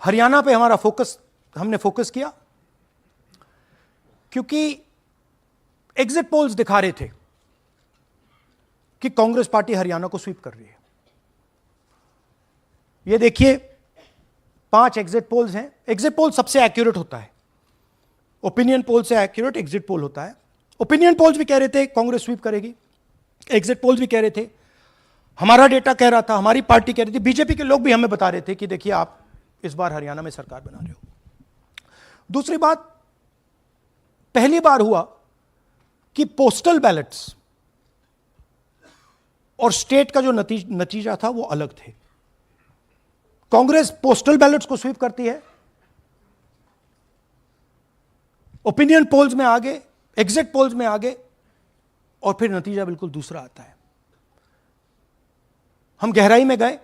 हरियाणा पे हमने फोकस किया क्योंकि एग्जिट पोल्स दिखा रहे थे कि कांग्रेस पार्टी हरियाणा को स्वीप कर रही है। ये देखिए 5 एग्जिट पोल्स हैं। एग्जिट पोल सबसे एक्यूरेट होता है, ओपिनियन पोल से एक्यूरेट एग्जिट पोल होता है। ओपिनियन पोल्स भी कह रहे थे कांग्रेस स्वीप करेगी, एग्जिट पोल्स भी कह रहे थे, हमारा डेटा कह रहा था, हमारी पार्टी कह रही थी, बीजेपी के लोग भी हमें बता रहे थे कि देखिए आप इस बार हरियाणा में सरकार बना रहे हो। दूसरी बात, पहली बार हुआ कि पोस्टल बैलेट्स और स्टेट का जो नतीजा था वो अलग थे। कांग्रेस पोस्टल बैलेट्स को स्वीप करती है, ओपिनियन पोल्स में आगे, एग्जिट पोल्स में आगे, और फिर नतीजा बिल्कुल दूसरा आता है। हम गहराई में गए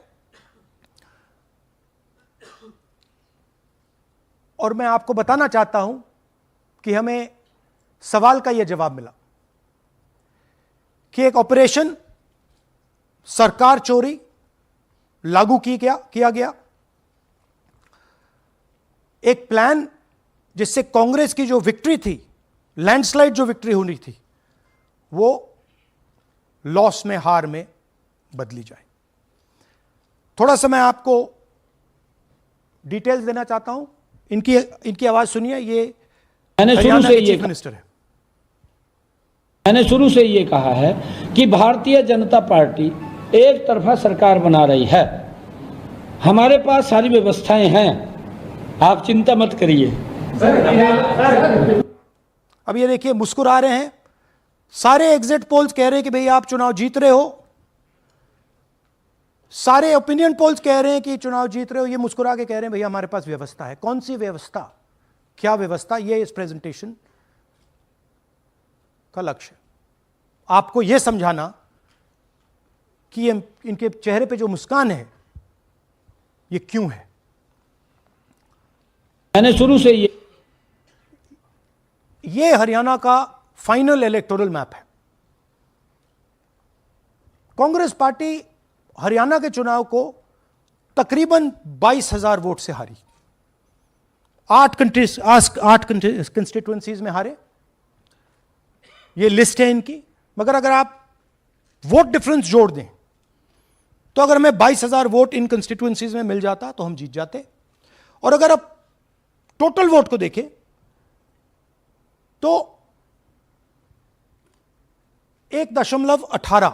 और मैं आपको बताना चाहता हूं कि हमें सवाल का यह जवाब मिला कि एक ऑपरेशन सरकार चोरी लागू किया गया, एक प्लान जिससे कांग्रेस की जो विक्ट्री थी, लैंडस्लाइड जो विक्ट्री होनी थी, वो लॉस में, हार में बदली जाए। थोड़ा सा मैं आपको डिटेल्स देना चाहता हूं। इनकी आवाज सुनिए। ये मैंने शुरू से चीफ मिनिस्टर है। मैंने शुरू से ये कहा है कि भारतीय जनता पार्टी एक तरफा सरकार बना रही है। हमारे पास सारी व्यवस्थाएं हैं, आप चिंता मत करिए। अब ये देखिए मुस्कुरा रहे हैं। सारे एग्जिट पोल्स कह रहे हैं कि भाई आप चुनाव जीत रहे हो, सारे ओपिनियन पोल्स कह रहे हैं कि चुनाव जीत रहे हो। ये मुस्कुरा के कह रहे हैं भैया हमारे पास व्यवस्था है। कौन सी व्यवस्था, क्या व्यवस्था, ये इस प्रेजेंटेशन का लक्ष्य है। आपको यह समझाना कि ये इनके चेहरे पे जो मुस्कान है ये क्यों है। मैंने शुरू से ये हरियाणा का फाइनल इलेक्टोरल मैप है। कांग्रेस पार्टी हरियाणा के चुनाव को तकरीबन 22,000 वोट से हारी। 8 कंस्टिट्यूएंसीज में हारे। ये लिस्ट है इनकी। मगर अगर आप वोट डिफरेंस जोड़ दें तो अगर हमें 22,000 वोट इन कंस्टिट्यूएंसीज में मिल जाता तो हम जीत जाते। और अगर आप टोटल वोट को देखें तो 1.18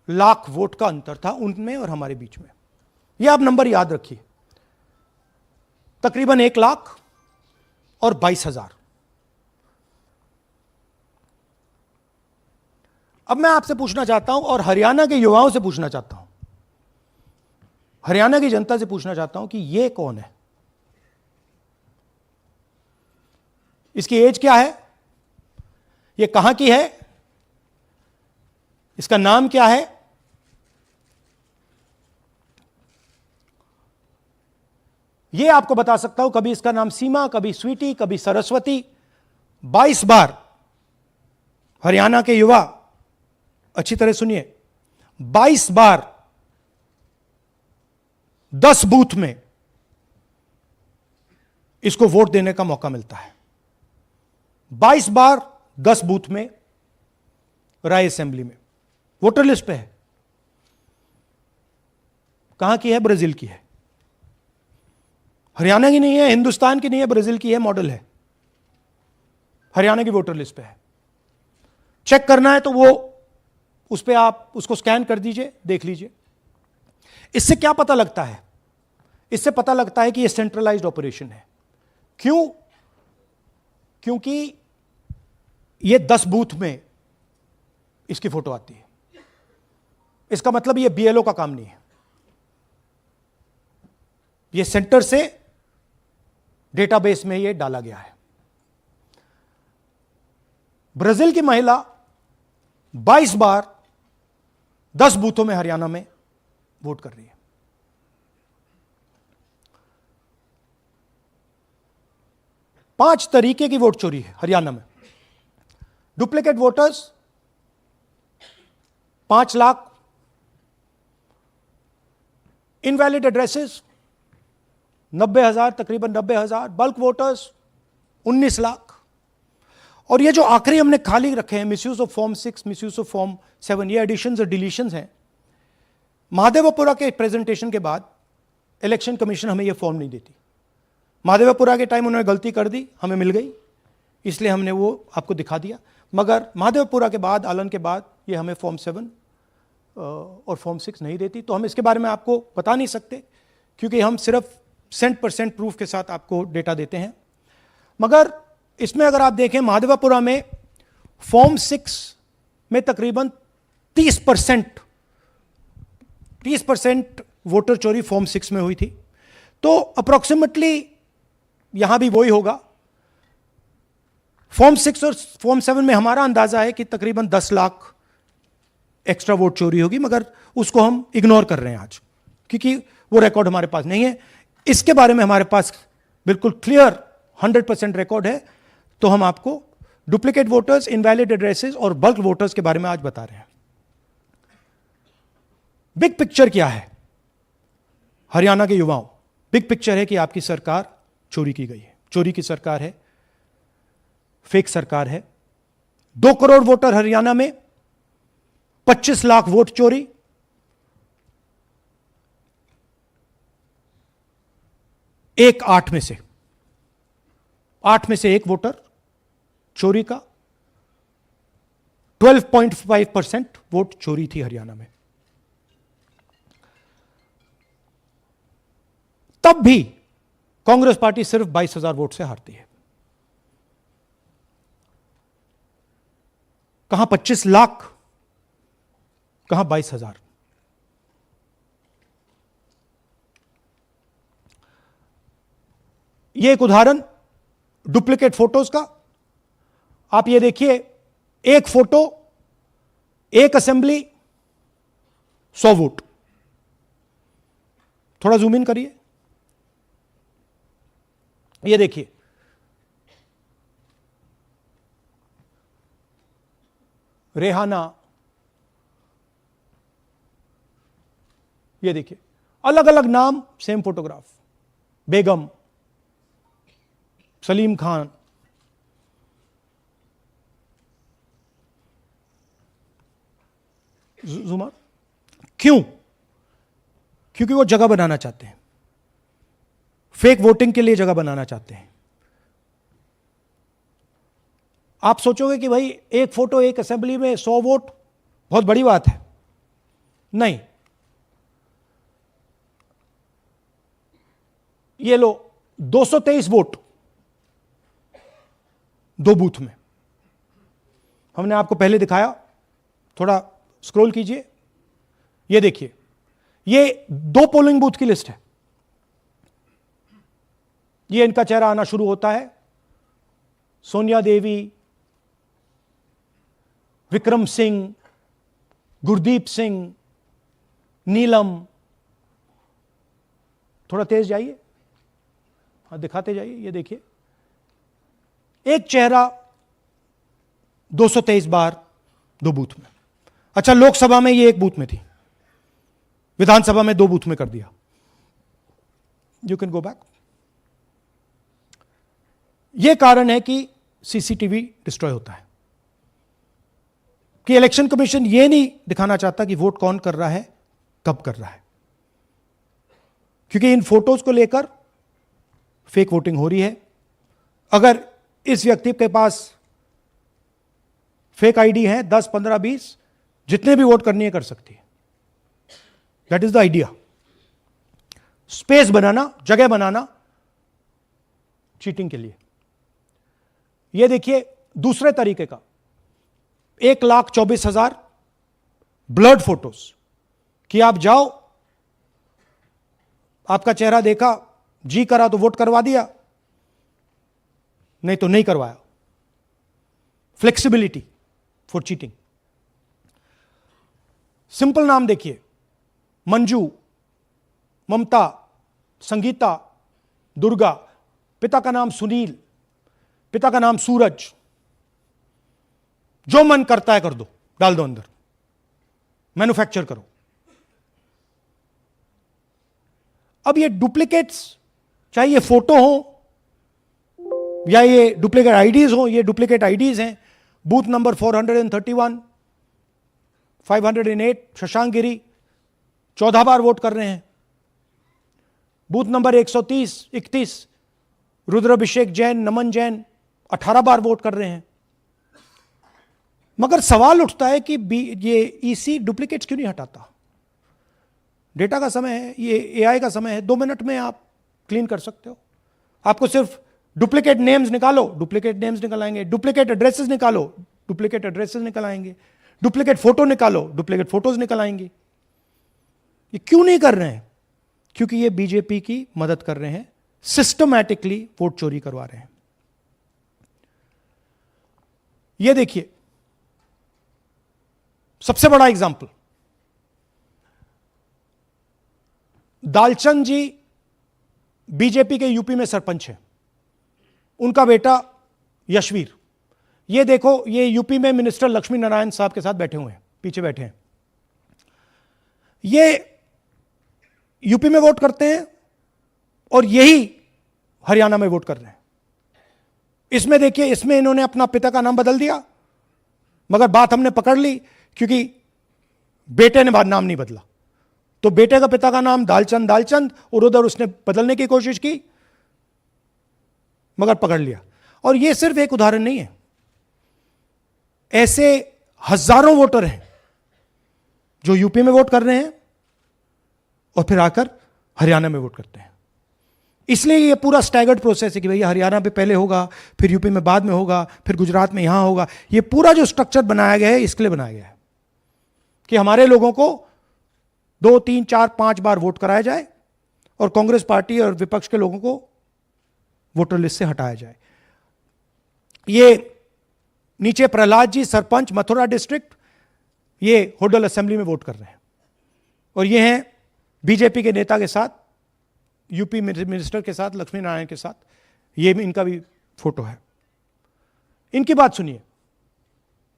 लाख वोट का अंतर था उनमें और हमारे बीच में। यह आप नंबर याद रखिए, तकरीबन 1 लाख और 22,000। अब मैं आपसे पूछना चाहता हूं और हरियाणा के युवाओं से पूछना चाहता हूं, हरियाणा की जनता से पूछना चाहता हूं कि यह कौन है, इसकी एज क्या है, यह कहां की है, इसका नाम क्या है। यह आपको बता सकता हूं। कभी इसका नाम सीमा, कभी स्वीटी, कभी सरस्वती। 22 बार हरियाणा के युवा, अच्छी तरह सुनिए, 22 बार 10 बूथ में इसको वोट देने का मौका मिलता है। 22 बार 10 बूथ में राय असेंबली में। वोटर लिस्ट पे है। कहां की है? ब्राजील की है। हरियाणा की नहीं है, हिंदुस्तान की नहीं है, ब्राजील की है, मॉडल है। हरियाणा की वोटर लिस्ट पे है। चेक करना है तो वो उस पे आप उसको स्कैन कर दीजिए, देख लीजिए। इससे क्या पता लगता है? इससे पता लगता है कि यह सेंट्रलाइज्ड ऑपरेशन है। क्यों? क्योंकि ये 10 बूथ में इसकी फोटो आती है। इसका मतलब ये बीएलओ का काम नहीं है, ये सेंटर से डेटाबेस में ये डाला गया है। ब्राजील की महिला 22 बार 10 बूथों में हरियाणा में वोट कर रही है। पांच तरीके की वोट चोरी है हरियाणा में। Duplicate voters 5 lakh, invalid addresses 90,000, तकरीबन 90,000, बल्क वोटर्स 19 लाख। और ये जो आखिरी हमने खाली रखे हैं, misuse of form 6, misuse of form 7, ये एडिशंस और डिलीशंस हैं। महादेवपुरा के प्रेजेंटेशन के बाद इलेक्शन कमीशन हमें ये फॉर्म नहीं देती। महादेवपुरा के टाइम उन्होंने गलती कर दी, हमें मिल गई, इसलिए हमने वो आपको दिखा दिया। मगर महादेवपुरा के बाद, आलन के बाद, ये हमें फॉर्म 7 और फॉर्म 6 नहीं देती। तो हम इसके बारे में आपको बता नहीं सकते, क्योंकि हम सिर्फ 100% प्रूफ के साथ आपको डेटा देते हैं। मगर इसमें अगर आप देखें, महादेवपुरा में फॉर्म 6 में तकरीबन 30% वोटर चोरी फॉर्म 6 में हुई थी। तो अप्रोक्सीमेटली यहां भी वही होगा। फॉर्म 6 और फॉर्म 7 में हमारा अंदाजा है कि तकरीबन 10 लाख एक्स्ट्रा वोट चोरी होगी, मगर उसको हम इग्नोर कर रहे हैं आज, क्योंकि वो रिकॉर्ड हमारे पास नहीं है। इसके बारे में हमारे पास बिल्कुल क्लियर 100% रिकॉर्ड है। तो हम आपको डुप्लीकेट वोटर्स, इनवैलिड एड्रेसेस और बल्क वोटर्स के बारे में आज बता रहे हैं। बिग पिक्चर क्या है हरियाणा के युवाओं? बिग पिक्चर है कि आपकी सरकार चोरी की गई है, चोरी की सरकार है, फेक सरकार है। 2 करोड़ वोटर हरियाणा में, 25 लाख वोट चोरी। एक 8 में से 1 वोटर चोरी का। 12.5% वोट चोरी थी हरियाणा में। तब भी कांग्रेस पार्टी सिर्फ 22,000 वोट से हारती है। कहां 25 लाख, कहां 22,000। यह एक उदाहरण डुप्लीकेट फोटोज का। आप ये देखिए, एक फोटो, एक असेंबली, 100 वोट। थोड़ा जूम इन करिए, ये देखिए, रेहाना, ये देखिए, अलग अलग नाम, सेम फोटोग्राफ। बेगम, सलीम खान, जुमर। क्यों? क्योंकि वो जगह बनाना चाहते हैं, फेक वोटिंग के लिए जगह बनाना चाहते हैं। आप सोचोगे कि भाई एक फोटो, एक असेंबली में 100 वोट बहुत बड़ी बात है। नहीं, ये लो 223 वोट 2 बूथ में। हमने आपको पहले दिखाया, थोड़ा स्क्रॉल कीजिए, ये देखिए, ये 2 पोलिंग बूथ की लिस्ट है। ये इनका चेहरा आना शुरू होता है, सोनिया देवी, विक्रम सिंह, गुरदीप सिंह, नीलम। थोड़ा तेज जाइए, हाँ दिखाते जाइए, ये देखिए, एक चेहरा 223 बार 2 बूथ में। अच्छा, लोकसभा में ये 1 बूथ में थी, विधानसभा में 2 बूथ में कर दिया। You can go back. यह कारण है कि सीसीटीवी डिस्ट्रॉय होता है, कि इलेक्शन कमीशन यह नहीं दिखाना चाहता कि वोट कौन कर रहा है, कब कर रहा है, क्योंकि इन फोटोज को लेकर फेक वोटिंग हो रही है। अगर इस व्यक्ति के पास फेक आईडी है, 10, 15, 20, जितने भी वोट करनी है कर सकती है। That is the idea. Space बनाना, जगह बनाना चीटिंग के लिए। यह देखिए दूसरे तरीके का, 1,24,000 ब्लर्ड फोटोज, कि आप जाओ, आपका चेहरा देखा, जी करा तो वोट करवा दिया, नहीं तो नहीं करवाया। Flexibility for cheating. सिंपल नाम देखिए, मंजू, ममता, संगीता, दुर्गा, पिता का नाम सुनील, पिता का नाम सूरज। जो मन करता है कर दो, डाल दो अंदर, मैन्युफैक्चर करो। अब ये डुप्लीकेट्स चाहे ये फोटो हो या ये डुप्लीकेट आईडीज हो, ये डुप्लीकेट आईडीज हैं। बूथ नंबर 431, 508 शशांक गिरी 14 बार वोट कर रहे हैं। बूथ नंबर 131 रुद्राभिषेक जैन, नमन जैन 18 बार वोट कर रहे हैं। मगर सवाल उठता है कि ये ईसी डुप्लीकेट्स क्यों नहीं हटाता? डेटा का समय है, ये एआई का समय है, 2 मिनट में आप क्लीन कर सकते हो। आपको सिर्फ डुप्लीकेट नेम्स निकालो, डुप्लीकेट नेम्स निकल आएंगे। डुप्लीकेट एड्रेसेस निकालो, डुप्लीकेट एड्रेसेस निकल आएंगे। डुप्लीकेट फोटो निकालो, डुप्लीकेट फोटोज निकल आएंगी। ये क्यों नहीं कर रहे हैं? क्योंकि ये बीजेपी की मदद कर रहे हैं, सिस्टमैटिकली वोट चोरी करवा रहे हैं। ये देखिए सबसे बड़ा एग्जाम्पल, दालचंद जी बीजेपी के यूपी में सरपंच है, उनका बेटा यशवीर। ये देखो, ये यूपी में मिनिस्टर लक्ष्मी नारायण साहब के साथ बैठे हुए हैं, पीछे बैठे हैं। ये यूपी में वोट करते हैं और यही हरियाणा में वोट कर रहे हैं। इसमें देखिए, इसमें इन्होंने अपना पिता का नाम बदल दिया, मगर बात हमने पकड़ ली क्योंकि बेटे ने बाद नाम नहीं बदला। तो बेटे का पिता का नाम दालचंद और उधर उसने बदलने की कोशिश की, मगर पकड़ लिया। और यह सिर्फ एक उदाहरण नहीं है, ऐसे हजारों वोटर हैं जो यूपी में वोट कर रहे हैं और फिर आकर हरियाणा में वोट करते हैं। इसलिए ये पूरा स्टैगर्ड प्रोसेस है कि भैया हरियाणा पे पहले होगा, फिर यूपी में बाद में होगा, फिर गुजरात में यहां होगा। ये पूरा जो स्ट्रक्चर बनाया गया है इसके लिए बनाया गया है कि हमारे लोगों को 2, 3, 4, 5 बार वोट कराया जाए और कांग्रेस पार्टी और विपक्ष के लोगों को वोटर लिस्ट से हटाया जाए। ये नीचे प्रहलाद जी, सरपंच मथुरा डिस्ट्रिक्ट, ये होडल असेंबली में वोट कर रहे हैं। और ये हैं बीजेपी के नेता के साथ, यूपी मिनिस्टर के साथ, लक्ष्मी नारायण के साथ। ये भी इनका भी फोटो है। इनकी बात सुनिए।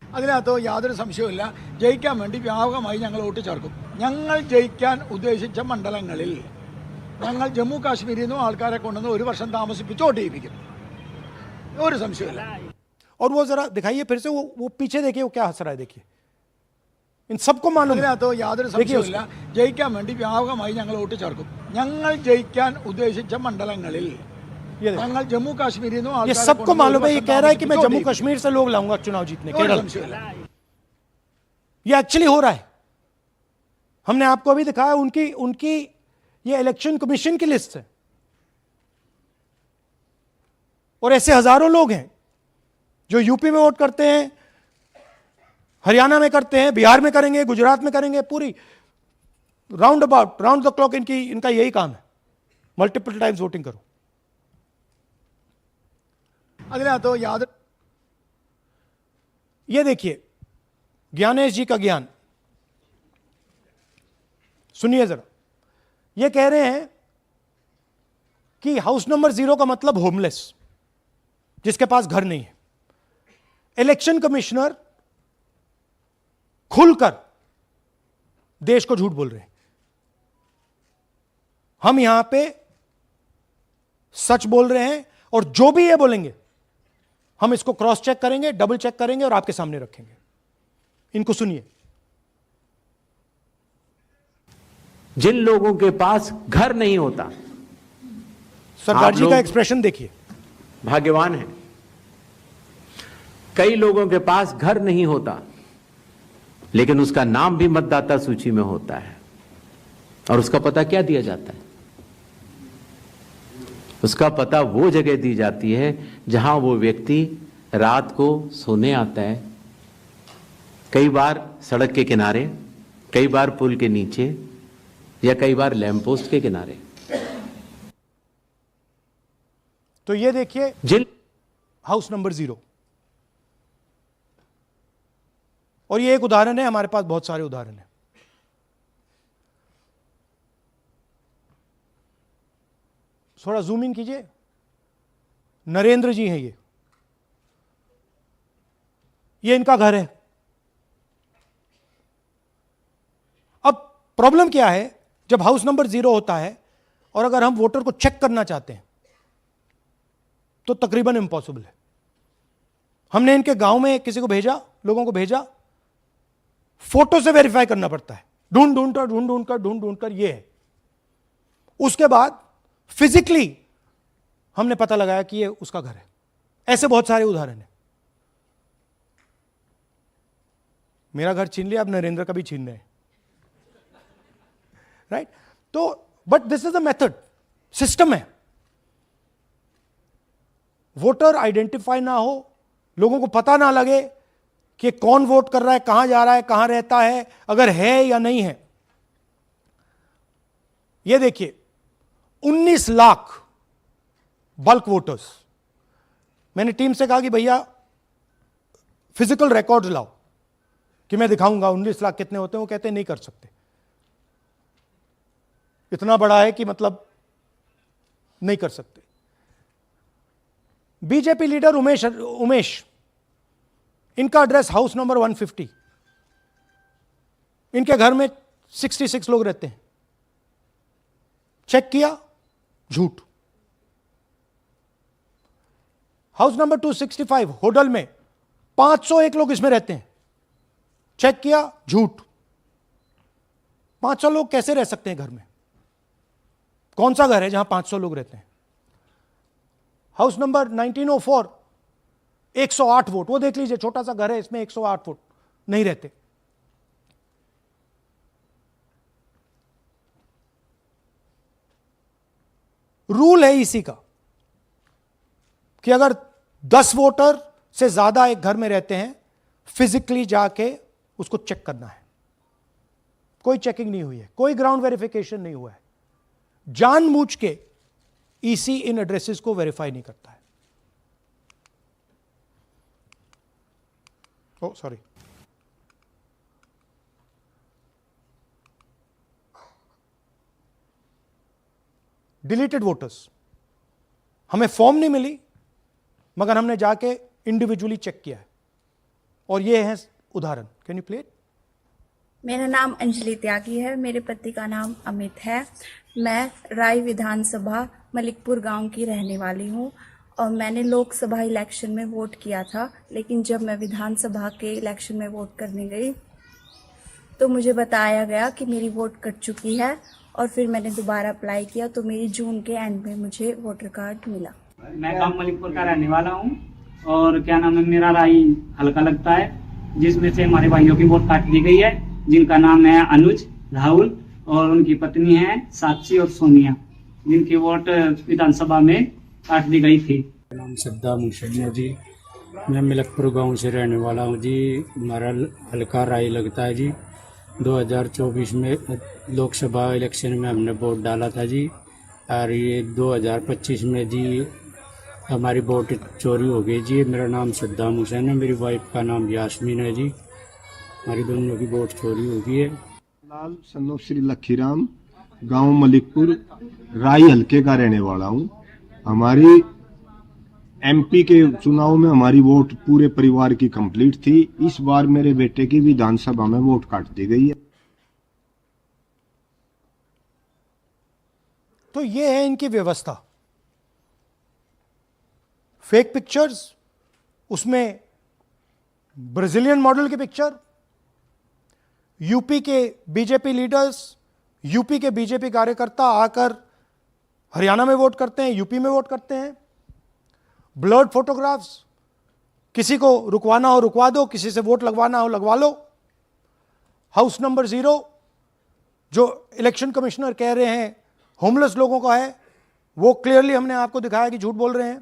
അതിനകത്ത് യാതൊരു സംശയവുമില്ല, ജയിക്കാൻ വേണ്ടി വ്യാപകമായി ഞങ്ങൾ വോട്ട് ചേർക്കും. ഞങ്ങൾ ജയിക്കാൻ ഉദ്ദേശിച്ച മണ്ഡലങ്ങളിൽ ഞങ്ങൾ ജമ്മു കാശ്മീരിൽ നിന്നും ആൾക്കാരെ കൊണ്ടുവന്ന് 1 വർഷം താമസിപ്പിച്ച് വോട്ട് ചെയ്യിപ്പിക്കും. ഒരു സംശയമില്ല. और वो जरा दिखाइए फिर से, वो पीछे देखिए, वो क्या हंस रहा है, देखिए। इन सबको मालूम है। അതിനകത്ത് യാതൊരു സംശയവുമില്ല, ജയിക്കാൻ വേണ്ടി വ്യാപകമായി ഞങ്ങൾ വോട്ട് ചേർക്കും. ഞങ്ങൾ ജയിക്കാൻ ഉദ്ദേശിച്ച മണ്ഡലങ്ങളിൽ ഞങ്ങൾ ജമ്മു കാശ്മീരിൽ നിന്നും ये सबको मालूम है। ये कह रहा है कि मैं जम्मू कश्मीर से लोग लाऊंगा चुनाव जीतने, केरल। ये एक्चुअली हो रहा है। हमने आपको अभी दिखाया, उनकी ये इलेक्शन कमीशन की लिस्ट है। और ऐसे हजारों लोग हैं जो यूपी में वोट करते हैं, हरियाणा में करते हैं, बिहार में करेंगे, गुजरात में करेंगे, पूरी राउंड द क्लॉक इनका यही काम है, मल्टीपल टाइम्स वोटिंग करो। അതിനകത്ത് യാതൊരു ये देखिए ज्ञानेश जी का ज्ञान सुनिए जरा। ये कह रहे हैं कि हाउस नंबर 0 का मतलब होमलेस, जिसके पास घर नहीं है। इलेक्शन कमिश्नर खुलकर देश को झूठ बोल रहे हैं। हम यहां पे सच बोल रहे हैं और जो भी ये बोलेंगे हम इसको क्रॉस चेक करेंगे, डबल चेक करेंगे और आपके सामने रखेंगे। इनको सुनिए। जिन लोगों के पास घर नहीं होता, सरदार जी लोग का एक्सप्रेशन देखिए, भाग्यवान है। कई लोगों के पास घर नहीं होता लेकिन उसका नाम भी मतदाता सूची में होता है। और उसका पता क्या दिया जाता है? उसका पता वो जगह दी जाती है जहां वो व्यक्ति रात को सोने आता है, कई बार सड़क के किनारे, कई बार पुल के नीचे, या कई बार लैंप पोस्ट के किनारे। तो ये देखिए जिन हाउस नंबर 0। और ये एक उदाहरण है, हमारे पास बहुत सारे उदाहरण हैं। थोड़ा जूम इन कीजिए। नरेंद्र जी हैं ये इनका घर है। अब प्रॉब्लम क्या है, जब हाउस नंबर 0 होता है और अगर हम वोटर को चेक करना चाहते हैं तो तकरीबन इम्पॉसिबल है। हमने इनके गांव में किसी को भेजा, लोगों को भेजा, फोटो से वेरीफाई करना पड़ता है, ढूंढ कर ये है। उसके बाद फिजिकली हमने पता लगाया कि ये उसका घर है। ऐसे बहुत सारे उदाहरण हैं। मेरा घर छीन लिया, अब नरेंद्र का भी छीन रहे हैं, राइट? तो but this is a method, system है। वोटर आइडेंटिफाई ना हो, लोगों को पता ना लगे कि कौन वोट कर रहा है, कहां जा रहा है, कहां रहता है, अगर है या नहीं है। यह देखिए 19 लाख बल्क वोटर्स। मैंने टीम से कहा कि भैया फिजिकल रिकॉर्ड्स लाओ कि मैं दिखाऊंगा 19 लाख कितने होते हैं। वो कहते हैं नहीं कर सकते, इतना बड़ा है कि मतलब नहीं कर सकते। बीजेपी लीडर उमेश, इनका एड्रेस हाउस नंबर 150। इनके घर में 66 लोग रहते हैं। चेक किया, झूठ। हाउस नंबर 265 होडल में 501 लोग इसमें रहते हैं। चेक किया, झूठ। 500 लोग कैसे रह सकते हैं घर में? कौन सा घर है जहां 500 लोग रहते हैं? हाउस नंबर 1904 108 वोट, वो देख लीजिए, छोटा सा घर है, इसमें 108 वोट नहीं रहते। रूल है इसी का कि अगर 10 वोटर से ज्यादा एक घर में रहते हैं, फिजिकली जाके उसको चेक करना है। कोई चेकिंग नहीं हुई है, कोई ग्राउंड वेरिफिकेशन नहीं हुआ है। जानबूझ के ईसी इन एड्रेसेस को वेरीफाई नहीं करता है। ओ सॉरी, डिलीटेड वोटर्स, हमें फॉर्म नहीं मिली मगर हमने जाके इंडिविजुअली चेक किया है, और ये है उदाहरण। Can you play it? मेरा नाम अंजलि त्यागी है, मेरे पति का नाम अमित है। मैं राय विधानसभा मलिकपुर गांव की रहने वाली हूं और मैंने लोकसभा इलेक्शन में वोट किया था, लेकिन जब मैं विधानसभा के इलेक्शन में वोट करने गई तो मुझे बताया गया कि मेरी वोट कट चुकी है, और फिर मैंने दोबारा अप्लाई किया तो मेरी जून के एंड में मुझे वोटर कार्ड मिला। मैं गांव मलिकपुर का रहने वाला हूं और क्या नाम है, मेरा राय हल्का लगता है, जिसमें से हमारे भाइयों की वोट काट दी गई है, जिनका नाम है अनुज, राहुल और उनकी पत्नी है साक्षी और सोनिया, जिनकी वोट विधानसभा में काट दी गई थी। नाम सद्दाम हुसैन है जी, मैं मलिकपुर गांव से रहने वाला हूं जी। हमारा हल्का राय लगता है जी। 2024 में लोकसभा इलेक्शन में हमने वोट डाला था जी, और ये 2025 में जी हमारी वोट चोरी हो गई जी। मेरा नाम सद्दाम हुसैन है, मेरी वाइफ का नाम यास्मीन है जी। हमारी दोनों की वोट चोरी हो गई है। लाल सन्नो श्री लखीराम, गांव मलिकपुर, राय हल्के का रहने वाला हूं। हमारी एमपी के चुनाव में हमारी वोट पूरे परिवार की कंप्लीट थी। इस बार मेरे बेटे की विधानसभा में वोट काट दी गई है। तो ये है इनकी व्यवस्था। फेक पिक्चर्स, उसमें ब्राजीलियन मॉडल की पिक्चर, यूपी के बीजेपी लीडर्स, यूपी के बीजेपी कार्यकर्ता आकर हरियाणा में वोट करते हैं, यूपी में वोट करते हैं। ब्लर्ड फोटोग्राफ्स, किसी को रुकवाना हो रुकवा दो, किसी से वोट लगवाना हो लगवा लो। हाउस नंबर 0 जो इलेक्शन कमिश्नर कह रहे हैं होमलेस लोगों का है, वो क्लियरली हमने आपको दिखाया कि झूठ बोल रहे हैं।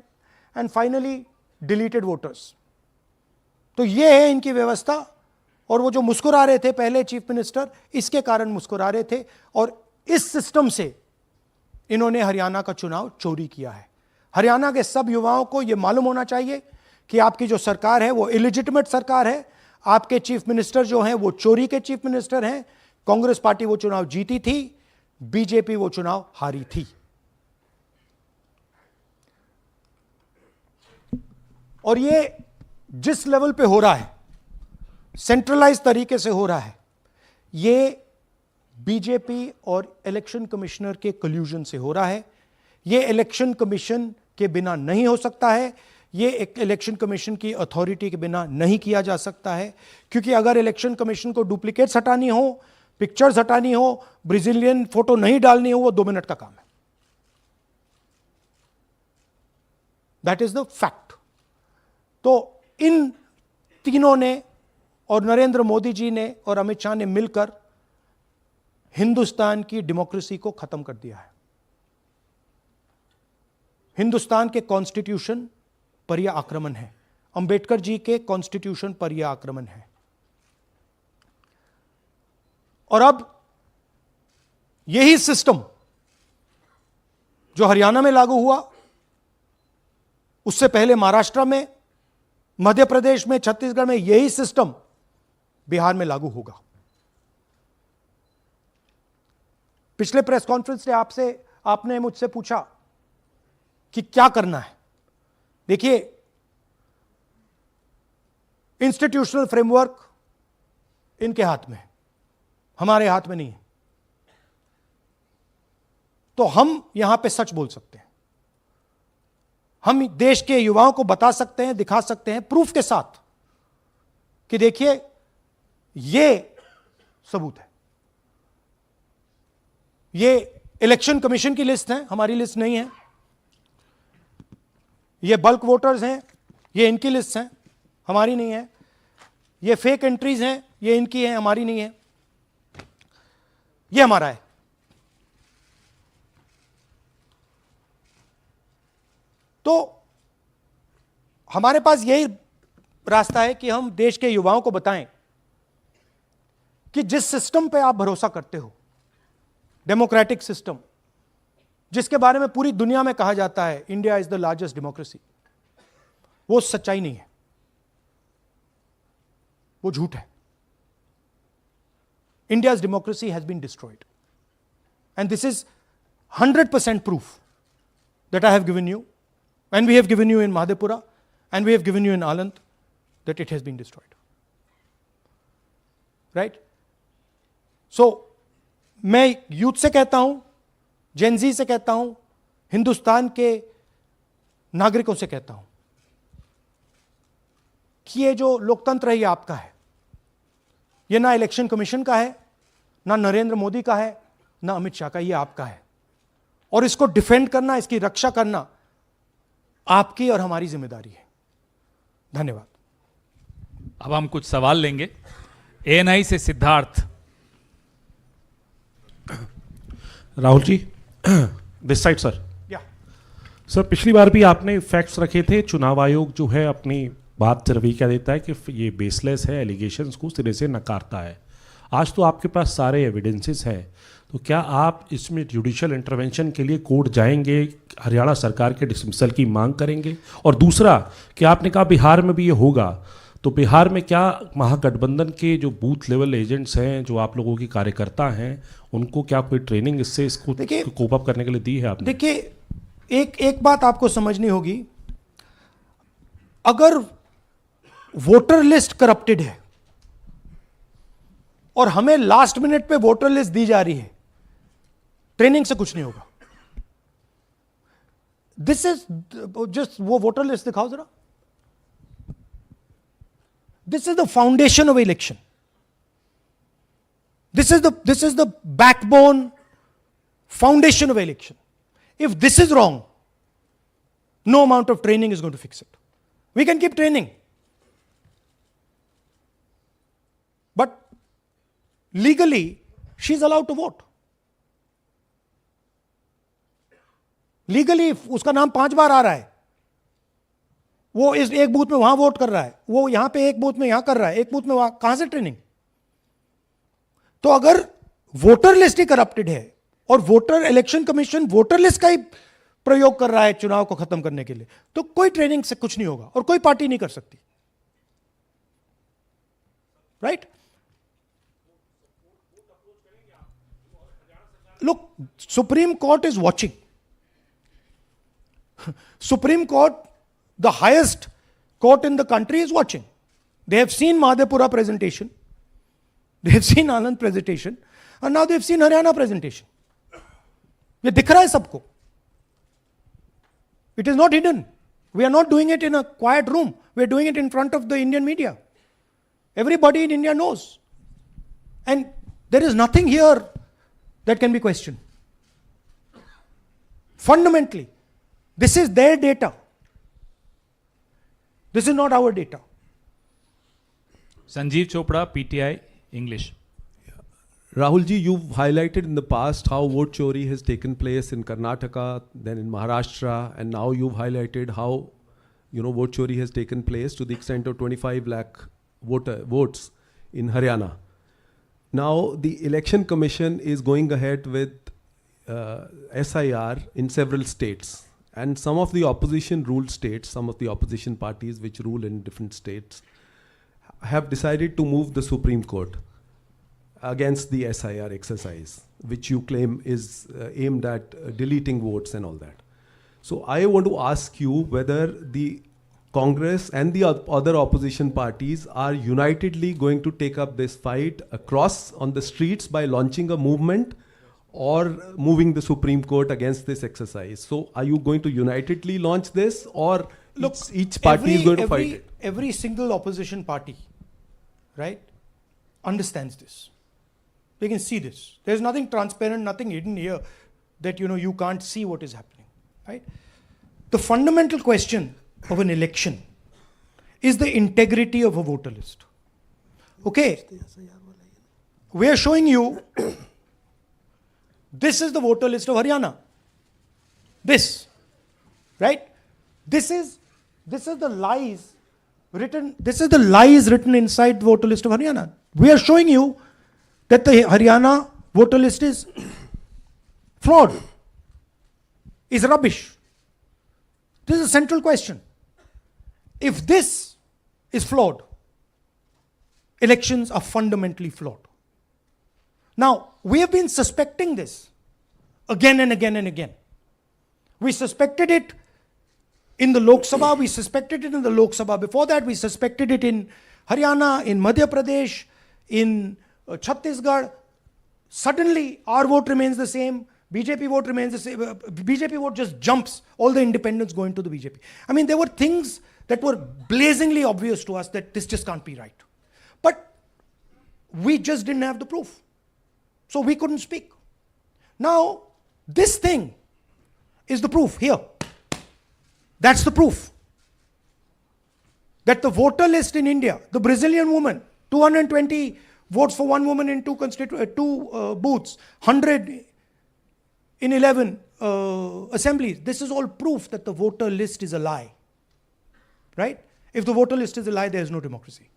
And finally deleted voters. तो ये है इनकी व्यवस्था। और वो जो मुस्कुरा रहे थे पहले चीफ मिनिस्टर, इसके कारण मुस्कुरा रहे थे, और इस सिस्टम से इन्होंने हरियाणा का चुनाव चोरी किया है। हरियाणा के सब युवाओं को यह मालूम होना चाहिए कि आपकी जो सरकार है वो इलिजिटिमेट सरकार है। आपके चीफ मिनिस्टर जो हैं वो चोरी के चीफ मिनिस्टर हैं। कांग्रेस पार्टी वो चुनाव जीती थी, बीजेपी वो चुनाव हारी थी। और ये जिस लेवल पे हो रहा है, सेंट्रलाइज तरीके से हो रहा है, ये बीजेपी और इलेक्शन कमिश्नर के कल्यूजन से हो रहा है। ये इलेक्शन कमीशन के बिना नहीं हो सकता है, ये एक इलेक्शन कमीशन की अथॉरिटी के बिना नहीं किया जा सकता है, क्योंकि अगर इलेक्शन कमीशन को डुप्लीकेट्स हटानी हो, पिक्चर्स हटानी हो, ब्राजीलियन फोटो नहीं डालनी हो, वो 2 मिनट का काम है। That is the fact. तो इन तीनों ने और नरेंद्र मोदी जी ने और अमित शाह ने मिलकर हिंदुस्तान की डेमोक्रेसी को खत्म कर दिया है। हिंदुस्तान के कॉन्स्टिट्यूशन पर यह आक्रमण है, अंबेडकर जी के कॉन्स्टिट्यूशन पर यह आक्रमण है। और अब यही सिस्टम जो हरियाणा में लागू हुआ, उससे पहले महाराष्ट्र में, मध्य प्रदेश में, छत्तीसगढ़ में, यही सिस्टम बिहार में लागू होगा। पिछले प्रेस कॉन्फ्रेंस में आपने मुझसे पूछा कि क्या करना है। देखिए, इंस्टीट्यूशनल फ्रेमवर्क इनके हाथ में है, हमारे हाथ में नहीं है। तो हम यहां पे सच बोल सकते हैं, हम देश के युवाओं को बता सकते हैं, दिखा सकते हैं प्रूफ के साथ कि देखिए ये सबूत है। ये इलेक्शन कमीशन की लिस्ट है, हमारी लिस्ट नहीं है। ये बल्क वोटर्स हैं, ये इनकी लिस्ट है, हमारी नहीं है। ये फेक एंट्रीज हैं, ये इनकी है, हमारी नहीं है। ये हमारा है। तो हमारे पास यही रास्ता है कि हम देश के युवाओं को बताएं कि जिस सिस्टम पे आप भरोसा करते हो, डेमोक्रेटिक सिस्टम, जिसके बारे में पूरी दुनिया में कहा जाता है India is the largest democracy, वो सच्चाई नहीं है, वो झूठ है। India's democracy has been destroyed. And this is 100% proof that I have given you, and we have given you in Madhepura, and we have given you in Aland, that it has been destroyed. Right? So, मैं youth से कहता हूं, Gen Z से कहता हूं, हिंदुस्तान के नागरिकों से कहता हूं कि ये जो लोकतंत्र है ये आपका है। ये ना इलेक्शन कमीशन का है, ना नरेंद्र मोदी का है, ना अमित शाह का, ये आपका है। और इसको डिफेंड करना, इसकी रक्षा करना आपकी और हमारी जिम्मेदारी है। धन्यवाद। अब हम कुछ सवाल लेंगे। एएनआई से Siddharth. Rahul ji, this side sir. या सर, पिछली बार भी आपने फैक्ट्स रखे थे। चुनाव आयोग जो है अपनी बात रवि क्या देता है कि ये बेसलेस है, एलिगेशंस को सिरे से नकारता है। आज तो आपके पास सारे एविडेंसेस हैं, तो क्या आप इसमें जुडिशियल इंटरवेंशन के लिए कोर्ट जाएंगे, हरियाणा सरकार के डिसमिसल की मांग करेंगे? और दूसरा कि आपने कहा बिहार में भी ये होगा, तो बिहार में क्या महागठबंधन के जो बूथ लेवल एजेंट्स हैं, जो आप लोगों के कार्यकर्ता हैं, उनको क्या कोई ट्रेनिंग इससे इसको कोप अप करने के लिए दी है आपने? देखिए, एक बात आपको समझनी होगी, अगर वोटर लिस्ट करप्टेड है और हमें लास्ट मिनट पे वोटर लिस्ट दी जा रही है, ट्रेनिंग से कुछ नहीं होगा। दिस इज जस्ट, वो वोटर लिस्ट दिखाओ जरा। This is the foundation of election. This is the backbone foundation of election. If this is wrong, no amount of training is going to fix it. We can keep training, but legally she is allowed to vote. Legally उसका नाम 5 बार आ रहा है, वो इस एक booth में वहां vote कर रहा है, वो यहां पे एक बूथ में यहां कर रहा है, एक बूथ में वहां, कहां से ट्रेनिंग? तो अगर वोटर लिस्ट ही करप्टेड है और voter election commission voter list का ही प्रयोग कर रहा है चुनाव को खत्म करने के लिए, तो कोई ट्रेनिंग से कुछ नहीं होगा और कोई पार्टी नहीं कर सकती। Right? Look, Supreme Court is watching. Supreme Court, the highest court in the country, is watching. They have seen Madhepura presentation, they have seen Anand presentation, and now they have seen Haryana presentation. ये दिख रहा है सबको। It is not hidden. We are not doing it in a quiet room. We are doing it in front of the Indian media. Everybody in India knows. And there is nothing here that can be questioned. Fundamentally, this is their data. This is not our data. Sanjeev Chopra, PTI, English. Rahul ji, you've highlighted in the past how vote chori has taken place in Karnataka, then in Maharashtra, and now you've highlighted how, vote chori has taken place to the extent of 25 lakh votes in Haryana. Now, the Election Commission is going ahead with SIR in several states, and some of the opposition ruled states, some of the opposition parties which rule in different states, have decided to move the Supreme Court against the SIR exercise, which you claim is aimed at deleting votes and all that. So I want to ask you whether the Congress and the other opposition parties are unitedly going to take up this fight across on the streets by launching a movement or moving the Supreme Court against this exercise. So are you going to unitedly launch this, or Look, each party is going to fight it? Every single opposition party, right, understands this. They can see this. There's nothing transparent, nothing hidden here that you can't see what is happening, right? The fundamental question of an election is the integrity of a voter list. Okay, we are showing you this is the voter list of Haryana. This, right? This is the lies written. This is the lies written inside the voter list of Haryana. We are showing you that the Haryana voter list is flawed, is rubbish. This is a central question. If this is flawed, elections are fundamentally flawed. Now, we have been suspecting this again and again and again. We suspected it in the Lok Sabha, we suspected it in the Lok Sabha. Before that, we suspected it in Haryana, in Madhya Pradesh, in Chhattisgarh. Suddenly, our vote remains the same. BJP vote remains the same. BJP vote just jumps. All the independents go into the BJP. I mean, there were things that were blazingly obvious to us that this just can't be right. But we just didn't have the proof. So we couldn't speak. Now, this thing is the proof here. That's the proof. That the voter list in India, the Brazilian woman, 220 votes for one woman in two booths, 100 in 11 assemblies. This is all proof that the voter list is a lie. Right? If the voter list is a lie, there is no democracy.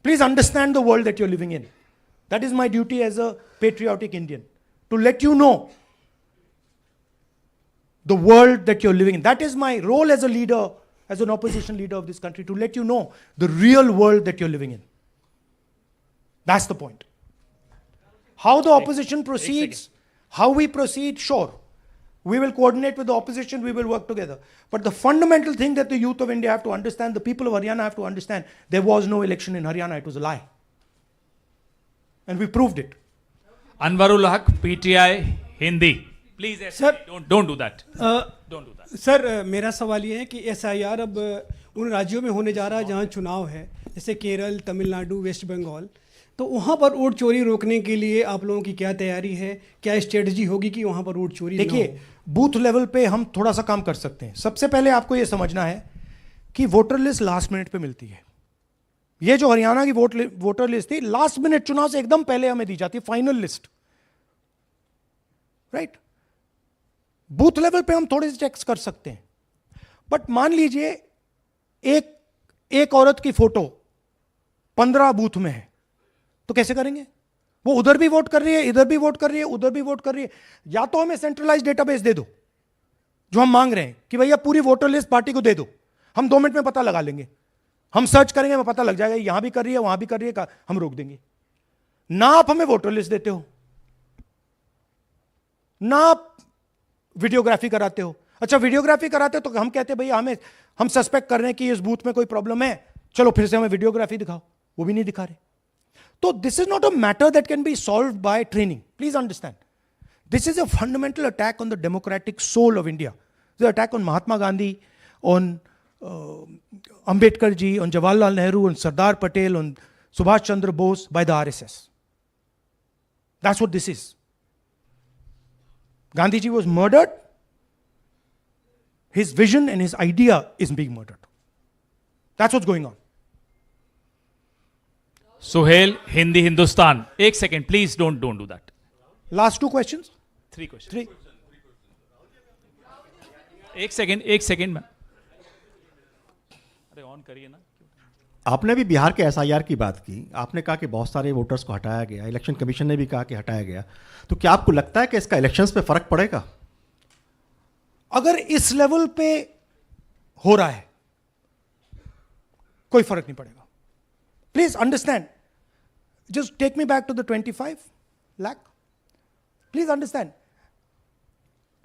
Please understand the world that you're living in. That is my duty as a patriotic Indian, to let you know the world that you're living in. That is my role as a leader, as an opposition leader of this country, to let you know the real world that you're living in. That's the point. How the opposition proceeds, how we proceed, sure. We will coordinate with the opposition, we will work together. But the fundamental thing that the youth of India have to understand, the people of Haryana have to understand, there was no election in Haryana, it was a lie. And we proved it. Anwarul Haq, PTI, Hindi. Please, Sir, don't do that. Don't do that. Sir मेरा सवाल ये है कि SIR अब उन राज्यों में होने जा रहा है जहाँ चुनाव है, जैसे केरल, तमिलनाडु, वेस्ट बंगाल, तो वहाँ पर वोट चोरी रोकने के लिए आप लोगों की क्या तैयारी है, क्या स्ट्रेटजी होगी कि वहाँ पर वोट चोरी ना हो? देखिए, बूथ लेवल पे हम थोड़ा सा काम कर सकते हैं. सबसे पहले आपको ये समझना है कि वोटर लिस्ट लास्ट मिनट पे मिलती है. ये जो हरियाणा की वोटर लिस्ट थी, लास्ट मिनट चुनाव से एकदम पहले हमें दी जाती है final list. Right? Booth level पे हम थोड़े से चेक्स कर सकते हैं. बट मान लीजिए एक औरत की फोटो 15 बूथ में है, तो कैसे करेंगे? वो उधर भी वोट कर रही है, इधर भी वोट कर रही है, उधर भी वोट कर रही है. या तो हमें सेंट्रलाइज डेटाबेस दे दो, जो हम मांग रहे हैं कि भैया पूरी वोटर लिस्ट पार्टी को दे दो, हम 2 मिनट में पता लगा लेंगे, हम सर्च करेंगे, हमें पता लग जाएगा यहां भी कर रही है, वहां भी कर रही है, हम रोक देंगे. ना आप हमें वोटर लिस्ट देते हो, ना आप वीडियोग्राफी कराते हो. अच्छा, वीडियोग्राफी कराते हो तो हम कहते हैं भैया हम सस्पेक्ट कर रहे हैं कि इस बूथ में कोई प्रॉब्लम है, चलो फिर से हमें वीडियोग्राफी दिखाओ. वो भी नहीं दिखा रहे. So this is not a matter that can be solved by training. Please understand. This is a fundamental attack on the democratic soul of India. The attack on Mahatma Gandhi, on Ambedkar ji, on Jawaharlal Nehru, on Sardar Patel, on Subhash Chandra Bose by the RSS. That's what this is. Gandhi ji was murdered. His vision and his idea is being murdered. That's what's going on. Suhail, Hindi Hindustan. एक second please, don't do that. Last two questions? Three questions. Three. एक second में. अरे on करिए ना. आपने भी बिहार के SIR की बात की. आपने कहा कि बहुत सारे वोटर्स को हटाया गया, इलेक्शन कमीशन ने भी कहा कि हटाया गया. तो क्या आपको लगता है कि इसका इलेक्शंस पे फर्क पड़ेगा? अगर इस लेवल पे हो रहा है, कोई फर्क नहीं पड़ेगा. Please understand. Just take me back to the 25 lakh. Please understand.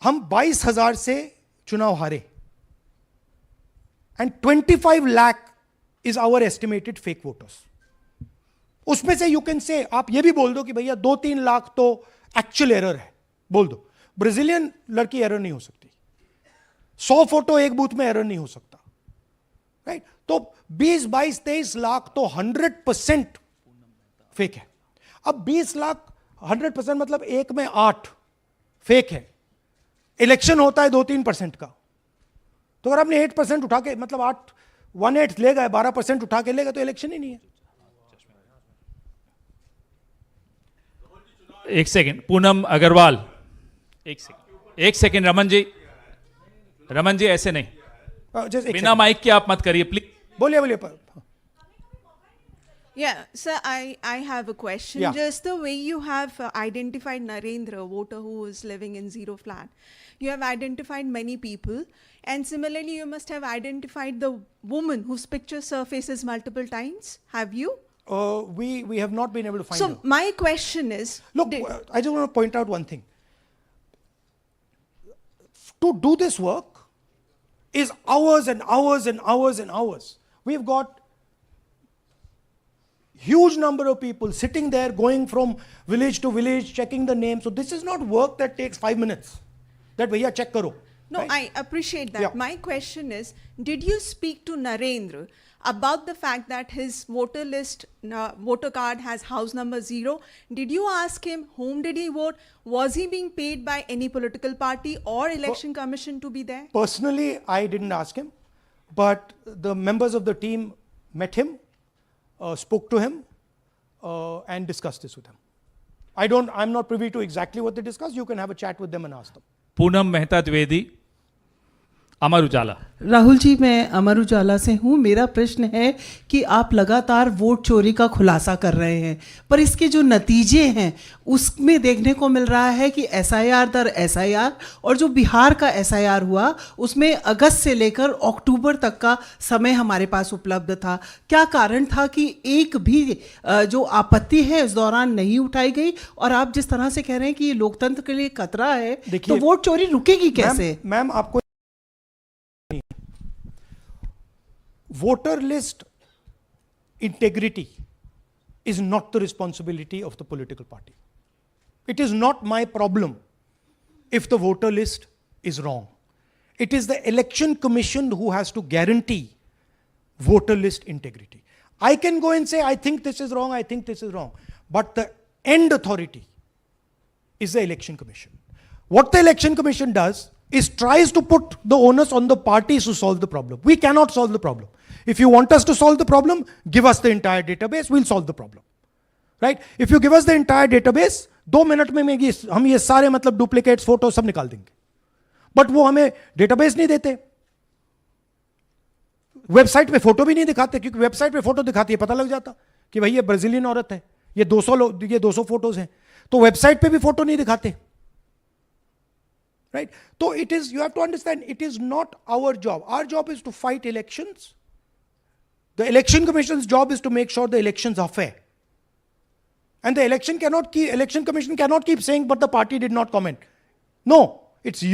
हम 22,000 से चुनाव हारे and 25 lakh is our estimated fake voters. उसमें से यू कैन से, आप ये भी बोल दो कि भैया 2-3 लाख तो एक्चुअल एरर है, बोल दो. ब्राजीलियन लड़की एरर नहीं हो सकती. 100 फोटो एक बूथ में एरर नहीं हो सकता. राइट? तो 20, 22, 23 लाख तो 100% फेक है. अब 20 लाख 100% मतलब एक में 8 फेक है. इलेक्शन होता है 2-3% का. तो अगर आपने 8% उठा के, मतलब 1/8 ले गए, 12% उठा के ले गए, तो इलेक्शन ही नहीं है. एक सेकेंड, पूनम अग्रवाल. एक सेकेंड रमन जी ऐसे नहीं, बिना माइक के आप मत करिए प्लीज. बोलिए. Yeah, sir, I have a question. Yeah. Just the way you have identified Narendra, voter who is living in zero flat, you have identified many people, and similarly you must have identified the woman whose picture surfaces multiple times. Have you? We have not been able to find her. So my question is, look, I just want to point out one thing. To do this work is hours and hours and hours and hours. We've got huge number of people sitting there, going from village to village, checking the names. So this is not work that takes 5 minutes. That bhaiya check karo. no, right? I appreciate that. Yeah. My question is, did you speak to Narendra about the fact that his voter list, voter card has house number 0? Did you ask him whom did he vote? Was he being paid by any political party or election commission to be there? Personally, I didn't ask him, but the members of the team met him, spoke to him, and discussed this with him. I'm not privy to exactly what they discussed. You can have a chat with them and ask them. Poonam Mehta Dwivedi, Amar Ujala. Rahul ji, मैं अमर उजाला से हूँ. मेरा प्रश्न है कि आप लगातार vote चोरी का खुलासा कर रहे हैं, पर इसके जो नतीजे हैं उसमें देखने को मिल रहा है कि एसआईआर दर एसआईआर, और जो बिहार का एसआईआर हुआ उसमें अगस्त से लेकर अक्टूबर तक का समय हमारे पास उपलब्ध था. क्या कारण था कि एक भी जो आपत्ति है इस दौरान नहीं उठाई गई? और आप जिस तरह से कह रहे हैं कि ये लोकतंत्र के लिए खतरा है, तो वोट चोरी रुकेगी कैसे? मैम, आपको voter list integrity is not the responsibility of the political party. It is not my problem if the voter list is wrong. It is the election commission who has to guarantee voter list integrity. I can go and say, I think this is wrong, I think this is wrong. But the end authority is the election commission. What the election commission does is tries to put the onus on the parties to solve the problem. We cannot solve the problem. If you want us to solve the problem, give us the entire database, we'll solve the problem. Right? If you give us the entire database, 2 minute में हम ये सारे मतलब duplicates, photo सब निकाल देंगे. But वो हमें डेटाबेस नहीं देते. वेबसाइट पे फोटो भी नहीं दिखाते, क्योंकि वेबसाइट पे फोटो दिखाती है पता लग जाता कि भाई ये ब्राजीलियन औरत है, ये 200 फोटोज हैं. तो वेबसाइट पे भी फोटो नहीं दिखाते. Right? So it is, you have to understand, it is not our job. Our job is to fight elections. The election commission's job is to make sure the elections are fair. And the election commission cannot keep saying, but the party did not comment. No, it's your